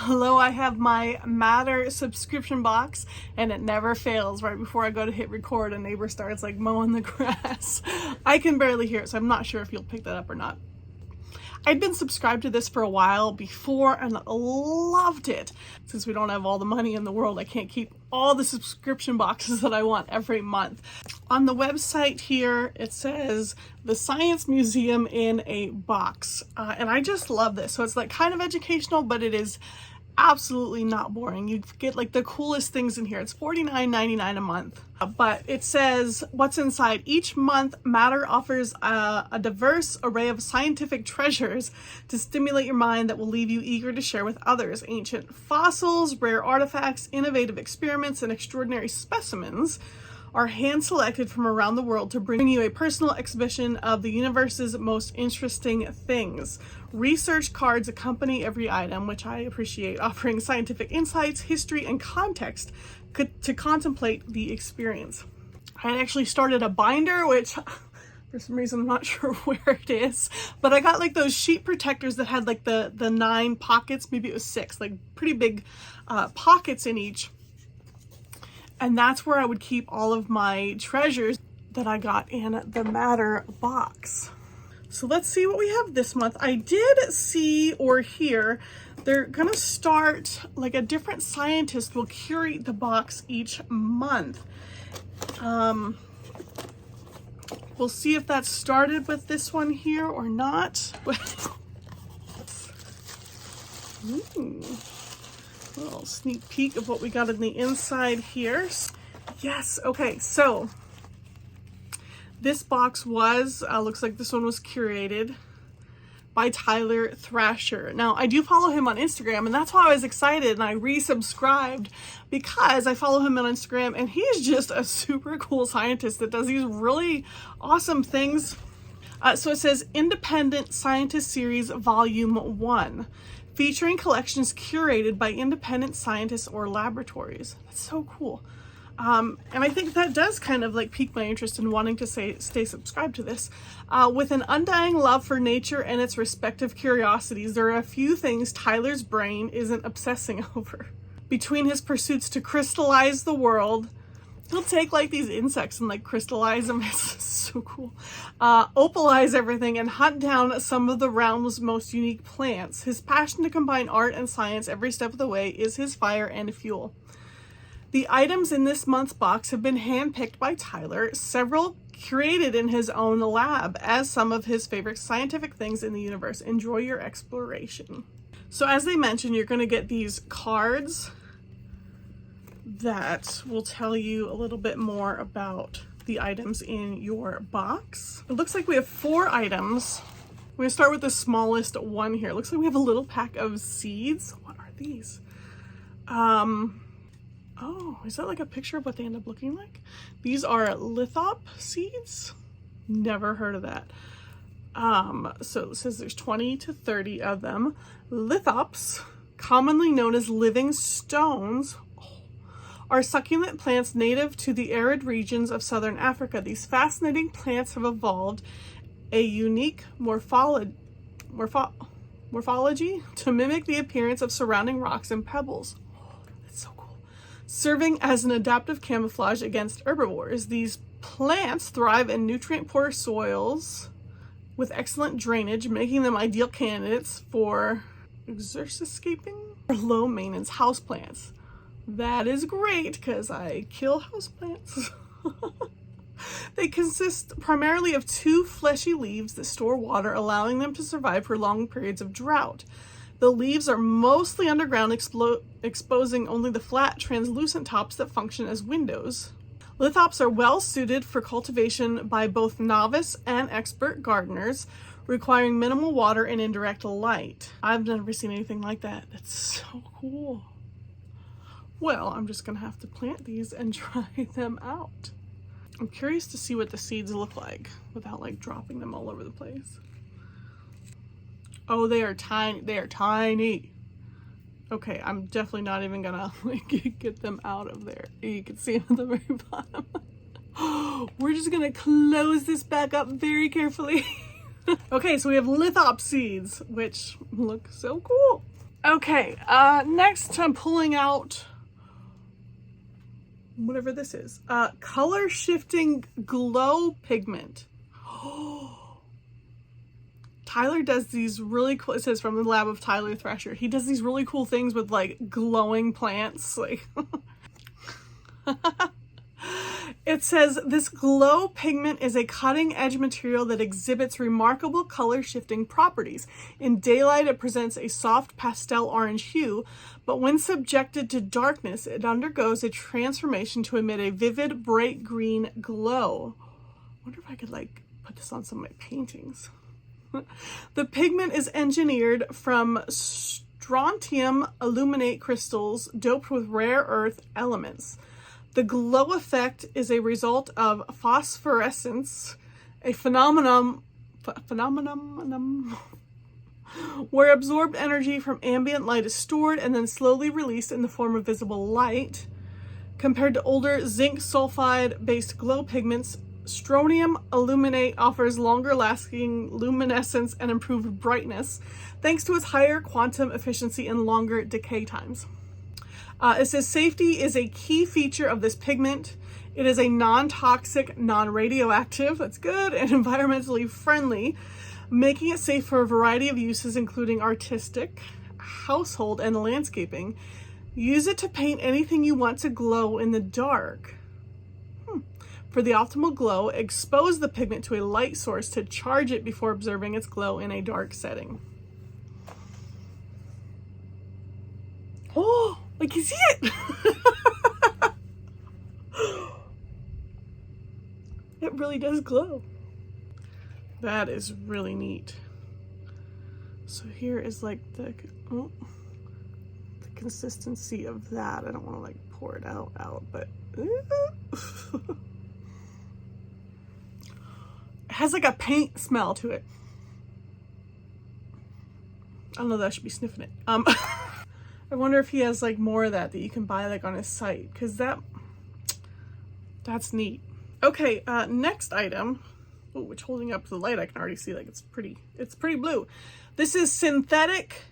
Hello, I have my Matter subscription box and it never fails. Right before I go to hit record, a neighbor starts like mowing the grass. I can barely hear it, so I'm not sure if you'll pick that up or not. I'd been subscribed to this for a while before and loved it. Since we don't have all the money in the world, I can't keep all the subscription boxes that I want every month. On the website here, it says the Science Museum in a box. And I just love this. So it's like kind of educational, but it is absolutely not boring. You get like the coolest things in here. It's $49.99 a month. But it says what's inside. Each month, Matter offers a diverse array of scientific treasures to stimulate your mind that will leave you eager to share with others. Ancient fossils, rare artifacts, innovative experiments, and extraordinary specimens are hand-selected from around the world to bring you a personal exhibition of the universe's most interesting things. Research cards accompany every item, which I appreciate, offering scientific insights, history, and context to contemplate the experience. I had actually started a binder, which for some reason I'm not sure where it is, but I got like those sheet protectors that had like the 9 pockets, maybe it was 6, like pretty big pockets in each. And that's where I would keep all of my treasures that I got in the Matter box. So let's see what we have this month. I did see or hear they're gonna start, like a different scientist will curate the box each month. We'll see if that started with this one here or not. Ooh. A little sneak peek of what we got in the inside here. Yes, okay, so this box was, looks like this one was curated by Tyler Thrasher. Now, I do follow him on Instagram, and that's why I was excited, and I resubscribed because I follow him on Instagram, and he's just a super cool scientist that does these really awesome things. So it says Independent Scientist Series Volume 1. Featuring collections curated by independent scientists or laboratories. That's so cool. And I think that does kind of like pique my interest in wanting to stay subscribed to this. With an undying love for nature and its respective curiosities, there are a few things Tyler's brain isn't obsessing over. Between his pursuits to crystallize the world, he'll take like these insects and like crystallize them. It's so cool. Opalize everything and hunt down some of the realm's most unique plants. His passion to combine art and science every step of the way is his fire and fuel. The items in this month's box have been handpicked by Tyler, several curated in his own lab as some of his favorite scientific things in the universe. Enjoy your exploration. So as they mentioned, you're going to get these cards that will tell you a little bit more about the items in your box. It looks like we have 4 items. We're gonna start with the smallest one here. It looks like we have a little pack of seeds. What are these? Oh, is that like a picture of what they end up looking like? These are lithop seeds. Never heard of that. So it says there's 20 to 30 of them. Lithops, commonly known as living stones, are succulent plants native to the arid regions of southern Africa. These fascinating plants have evolved a unique morphology to mimic the appearance of surrounding rocks and pebbles. That's so cool. Serving as an adaptive camouflage against herbivores, these plants thrive in nutrient-poor soils with excellent drainage, making them ideal candidates for exorscaping or low-maintenance houseplants. That is great because I kill houseplants. They consist primarily of 2 fleshy leaves that store water, allowing them to survive for long periods of drought. The leaves are mostly underground, exposing only the flat, translucent tops that function as windows. Lithops are well suited for cultivation by both novice and expert gardeners, requiring minimal water and indirect light. I've never seen anything like that. That's so cool. Well, I'm just gonna have to plant these and try them out. I'm curious to see what the seeds look like without like dropping them all over the place. Oh, they are tiny. They are tiny. Okay, I'm definitely not even gonna like get them out of there. You can see them at the very bottom. We're just gonna close this back up very carefully. Okay, so we have lithop seeds, which look so cool. Okay, next I'm pulling out whatever this is. Color shifting glow pigment. Tyler does these really cool, it says from the lab of Tyler Thrasher. He does these really cool things with like glowing plants. Like it says this glow pigment is a cutting edge material that exhibits remarkable color shifting properties. In daylight, it presents a soft pastel orange hue, but when subjected to darkness, it undergoes a transformation to emit a vivid bright green glow. I wonder if I could like put this on some of my paintings. The pigment is engineered from strontium aluminate crystals doped with rare earth elements. The glow effect is a result of phosphorescence, a phenomenon where absorbed energy from ambient light is stored and then slowly released in the form of visible light. Compared to older zinc sulfide-based glow pigments, strontium aluminate offers longer lasting luminescence and improved brightness, thanks to its higher quantum efficiency and longer decay times. It says safety is a key feature of this pigment. It is a non-toxic, non-radioactive, that's good, and environmentally friendly, making it safe for a variety of uses, including artistic, household, and landscaping. Use it to paint anything you want to glow in the dark. For the optimal glow, expose the pigment to a light source to charge it before observing its glow in a dark setting. Oh, I can see it! It really does glow. That is really neat. So here is like the consistency of that. I don't want to like pour it out, but it has like a paint smell to it. I don't know that I should be sniffing it. I wonder if he has like more of that you can buy like on his site, because that's neat. Okay, next item, which holding up to the light I can already see like it's pretty blue. This is synthetic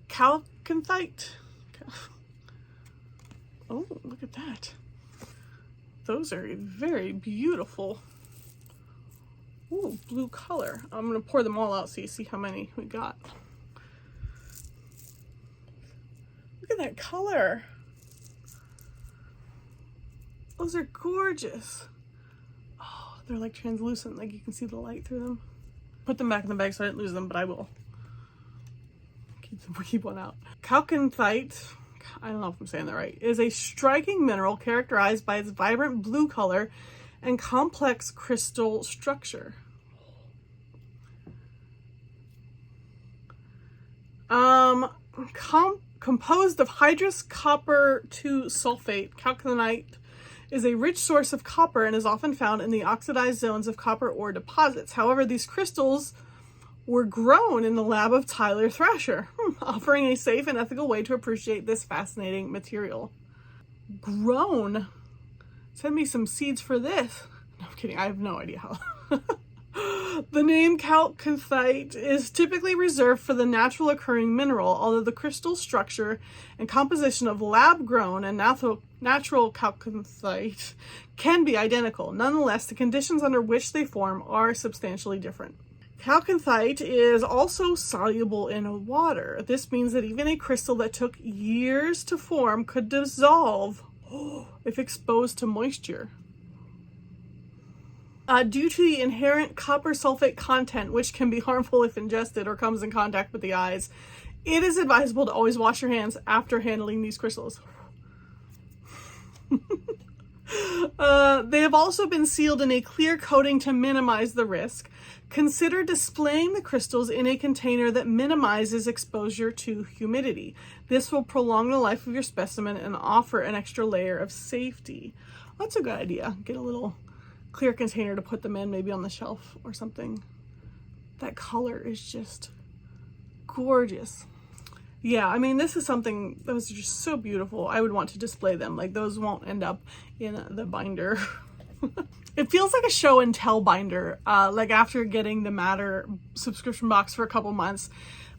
chalconthite. Oh, look at that. Those are very beautiful. Ooh, blue color. I'm gonna pour them all out so you see how many we got. Look at that color. Those are gorgeous. Oh, they're like translucent, like you can see the light through them. Put them back in the bag so I didn't lose them, but I will keep one out. Chalconthite, I don't know if I'm saying that right, is a striking mineral characterized by its vibrant blue color and complex crystal structure. Composed of hydrous copper 2 sulfate, chalconite is a rich source of copper and is often found in the oxidized zones of copper ore deposits. However, these crystals were grown in the lab of Tyler Thrasher, offering a safe and ethical way to appreciate this fascinating material. Grown? Send me some seeds for this. No, I'm kidding. I have no idea how. The name chalconthite is typically reserved for the natural occurring mineral, although the crystal structure and composition of lab-grown and natural chalconthite can be identical. Nonetheless, the conditions under which they form are substantially different. Chalconthite is also soluble in water. This means that even a crystal that took years to form could dissolve if exposed to moisture. Due to the inherent copper sulfate content, which can be harmful if ingested or comes in contact with the eyes, it is advisable to always wash your hands after handling these crystals. They have also been sealed in a clear coating to minimize the risk. Consider displaying the crystals in a container that minimizes exposure to humidity. This will prolong the life of your specimen and offer an extra layer of safety. That's a good idea. Get a little clear container to put them in, maybe on the shelf or something. That color is just gorgeous. Yeah, I mean, this is something that was just so beautiful. I would want to display them. Like, those won't end up in the binder. It feels like a show and tell binder. Like after getting the Matter subscription box for a couple months,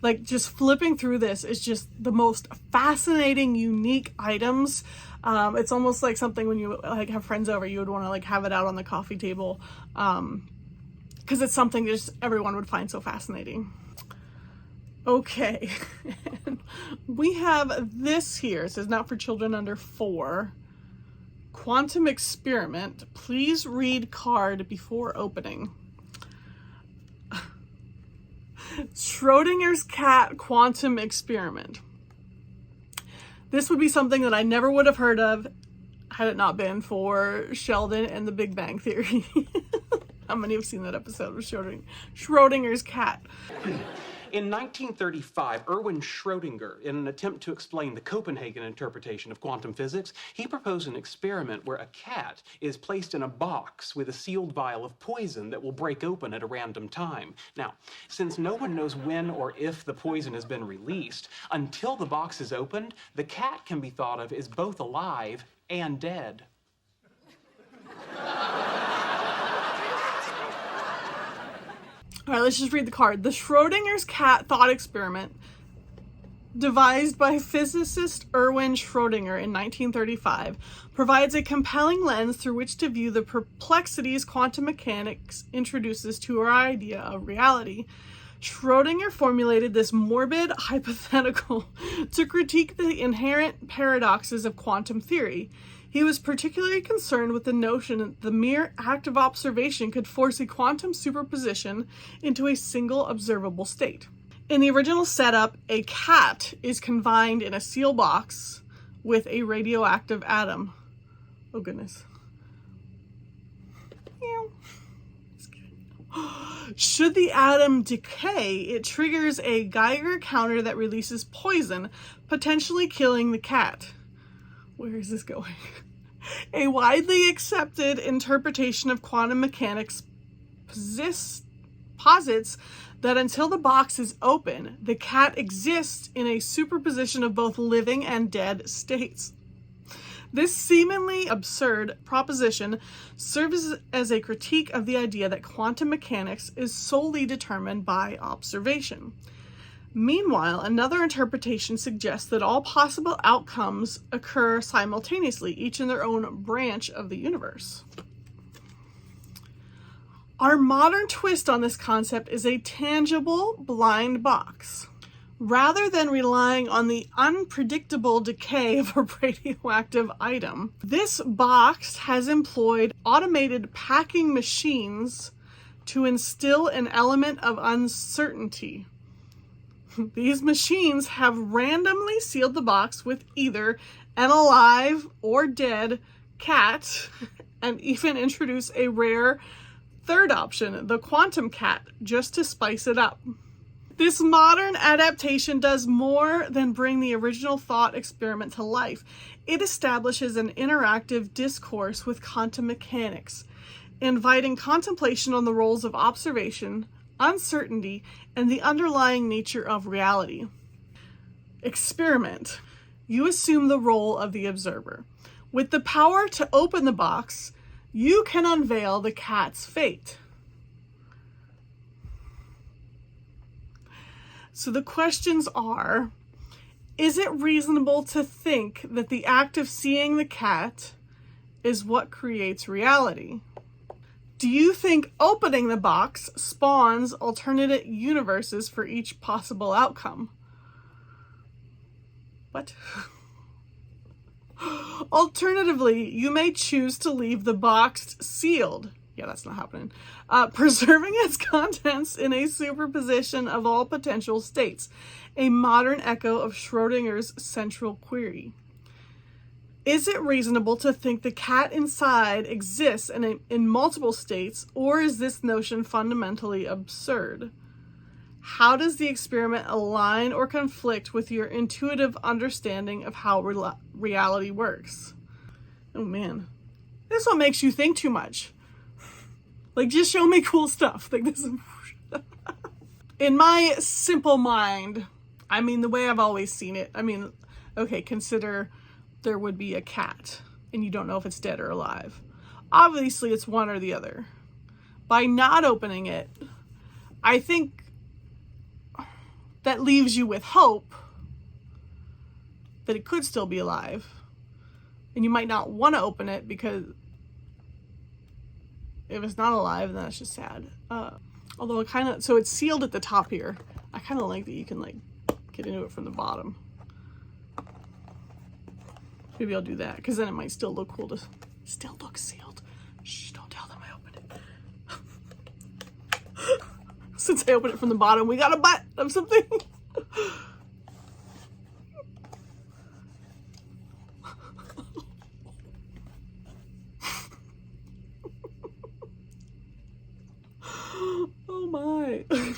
Like, just flipping through this is just the most fascinating, unique items. It's almost like something when you like have friends over, you would want to like have it out on the coffee table, because it's something just everyone would find so fascinating. Okay, we have this here. It says not for children under 4. Quantum experiment. Please read card before opening. Schrodinger's cat quantum experiment. This would be something that I never would have heard of had it not been for Sheldon and the Big Bang Theory. How many have seen that episode of Schrodinger's cat? In 1935, Erwin Schrödinger, in an attempt to explain the Copenhagen interpretation of quantum physics, he proposed an experiment where a cat is placed in a box with a sealed vial of poison that will break open at a random time. Now, since no one knows when or if the poison has been released, until the box is opened, the cat can be thought of as both alive and dead. All right, let's just read the card. The Schrodinger's cat thought experiment, devised by physicist Erwin Schrödinger in 1935, provides a compelling lens through which to view the perplexities quantum mechanics introduces to our idea of reality. Schrödinger formulated this morbid hypothetical to critique the inherent paradoxes of quantum theory. He was particularly concerned with the notion that the mere act of observation could force a quantum superposition into a single observable state. In the original setup, a cat is confined in a seal box with a radioactive atom. Oh goodness. Should the atom decay, it triggers a Geiger counter that releases poison, potentially killing the cat. Where is this going? A widely accepted interpretation of quantum mechanics posits that until the box is open, the cat exists in a superposition of both living and dead states. This seemingly absurd proposition serves as a critique of the idea that quantum mechanics is solely determined by observation. Meanwhile, another interpretation suggests that all possible outcomes occur simultaneously, each in their own branch of the universe. Our modern twist on this concept is a tangible blind box. Rather than relying on the unpredictable decay of a radioactive item, this box has employed automated packing machines to instill an element of uncertainty. These machines have randomly sealed the box with either an alive or dead cat, and even introduce a rare third option, the quantum cat, just to spice it up. This modern adaptation does more than bring the original thought experiment to life. It establishes an interactive discourse with quantum mechanics, inviting contemplation on the roles of observation, uncertainty, and the underlying nature of reality. Experiment. You assume the role of the observer. With the power to open the box, you can unveil the cat's fate. So the questions are, is it reasonable to think that the act of seeing the cat is what creates reality? Do you think opening the box spawns alternate universes for each possible outcome? What? Alternatively, you may choose to leave the box sealed. Yeah, that's not happening. Preserving its contents in a superposition of all potential states, a modern echo of Schrodinger's central query. Is it reasonable to think the cat inside exists in multiple states, or is this notion fundamentally absurd? How does the experiment align or conflict with your intuitive understanding of how reality works? Oh man, this one makes you think too much. Like, just show me cool stuff. Like, this is... In my simple mind, I mean, the way I've always seen it, I mean, okay, consider there would be a cat and you don't know if it's dead or alive. Obviously, it's one or the other. By not opening it, I think that leaves you with hope that it could still be alive. And you might not want to open it because if it's not alive, then that's just sad. Although it kind of, so it's sealed at the top here. I kind of like that you can like get into it from the bottom. Maybe I'll do that because then it might still look cool to still look sealed. Shh, don't tell them I opened it. Since I opened it from the bottom, we got a butt of something. Oh my. It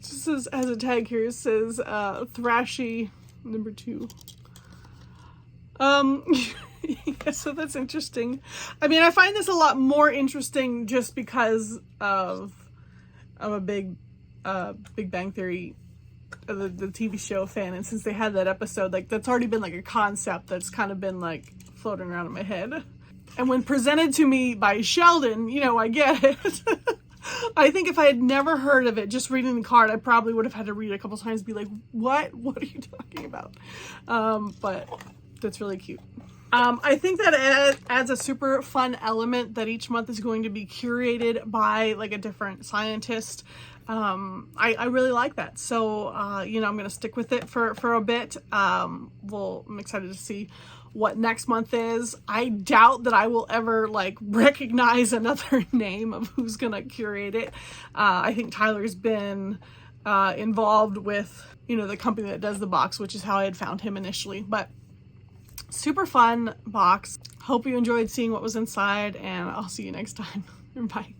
just says, as a tag here, it says Thrashy #2. Yeah, so that's interesting. I mean, I find this a lot more interesting just because of I'm a big Big Bang Theory, the TV show fan, and since they had that episode, like that's already been like a concept that's kind of been like floating around in my head. And when presented to me by Sheldon, you know, I get it. I think if I had never heard of it, just reading the card, I probably would have had to read it a couple times and be like, what? What are you talking about? But that's really cute. I think that adds a super fun element that each month is going to be curated by like a different scientist. I really like that. So, you know, I'm going to stick with it for a bit. I'm excited to see what next month is. I doubt that I will ever like recognize another name of who's going to curate it. I think Tyler's been involved with, you know, the company that does the box, which is how I had found him initially. But super fun box. Hope you enjoyed seeing what was inside, and I'll see you next time. Bye.